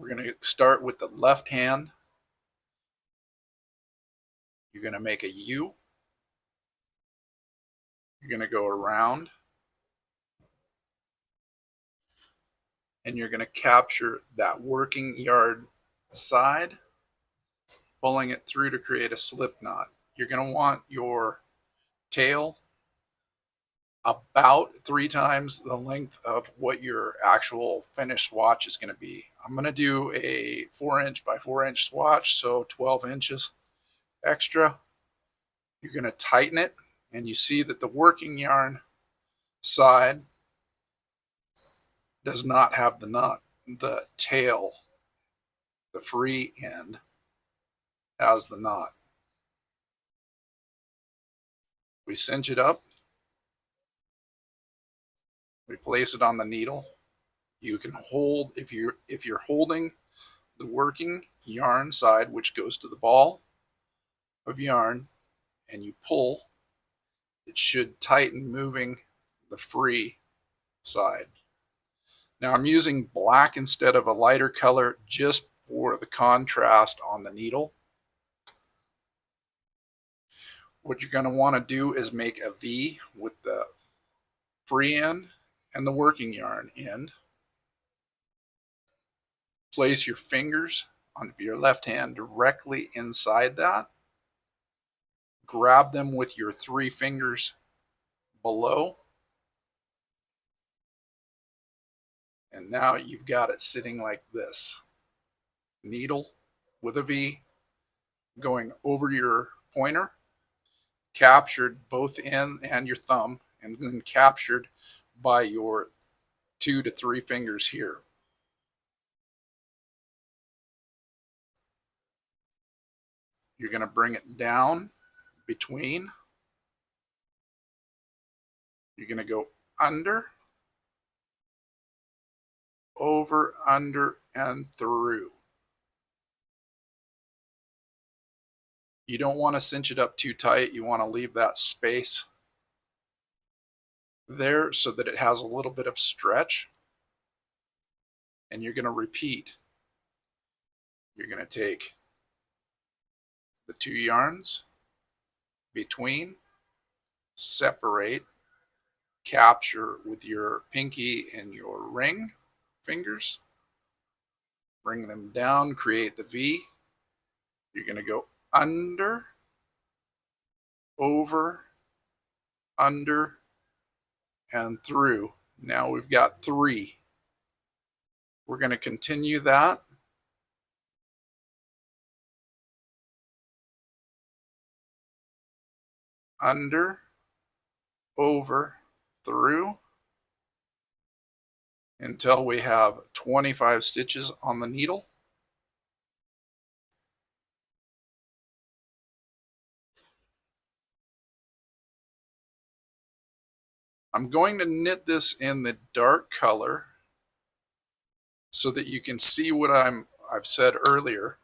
We're going to start with the left hand. You're going to make a U. You're going to go around. And you're going to capture that working yard side, pulling it through to create a slip knot. You're going to want your tail about 3 times the length of what your actual finished swatch is going to be. I'm going to do a 4-inch by 4-inch swatch, so 12 inches extra. You're going to tighten it, and you see that the working yarn side does not have the knot. The tail, the free end, has the knot. We cinch it up. We place it on the needle. You can hold, if you're holding the working yarn side, which goes to the ball of yarn, and you pull, it should tighten, moving the free side. Now I'm using black instead of a lighter color just for the contrast on the needle. What you're going to want to do is make a V with the free end and the working yarn end. Place your fingers on your left hand directly inside that. Grab them with your 3 fingers below. And now you've got it sitting like this. Needle with a V going over your pointer, captured both end and your thumb, and then captured by your 2 to 3 fingers here. You're going to bring it down between. You're going to go under, over, under, and through. You don't want to cinch it up too tight. You want to leave that space there so that it has a little bit of stretch. And you're going to repeat. You're going to take the 2 yarns between, separate, capture with your pinky and your ring fingers, bring them down, create the V. You're going to go under, over, under, and through. Now we've got 3. We're going to continue that. Under, over, through, until we have 25 stitches on the needle. I'm going to knit this in the dark color so that you can see what I've said earlier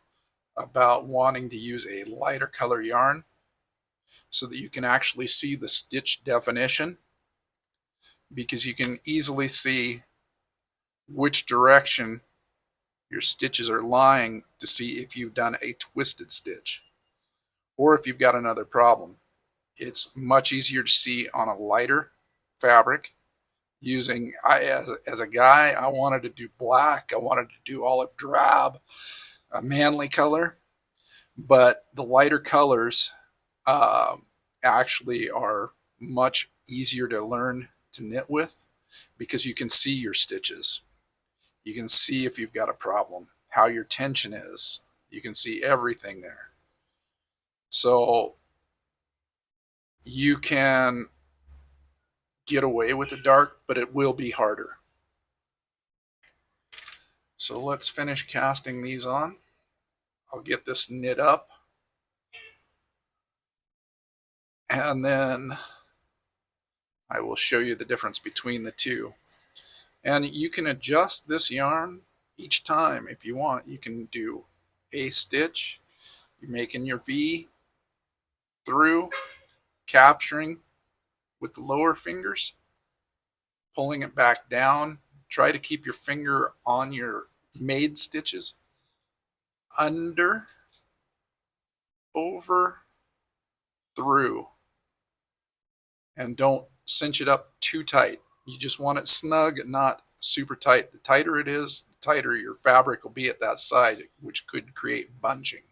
about wanting to use a lighter color yarn, so that you can actually see the stitch definition, because you can easily see which direction your stitches are lying to see if you've done a twisted stitch or if you've got another problem. It's much easier to see on a lighter fabric. Using, as a guy, I wanted to do black, I wanted to do olive drab, a manly color, but the lighter colors actually are much easier to learn to knit with, because you can see your stitches. You can see if you've got a problem, how your tension is. You can see everything there. So you can get away with the dark, but it will be harder. So let's finish casting these on. I'll get this knit up, and then I will show you the difference between the two. And you can adjust this yarn each time if you want. You can do a stitch, you're making your V through, capturing with the lower fingers, pulling it back down. Try to keep your finger on your made stitches, under, over, through, and don't cinch it up too tight. You just want it snug, not super tight. The tighter it is, the tighter your fabric will be at that side, which could create bunching.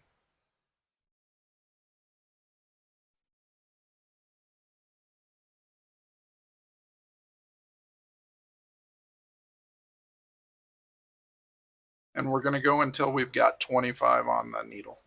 And we're going to go until we've got 25 on the needle.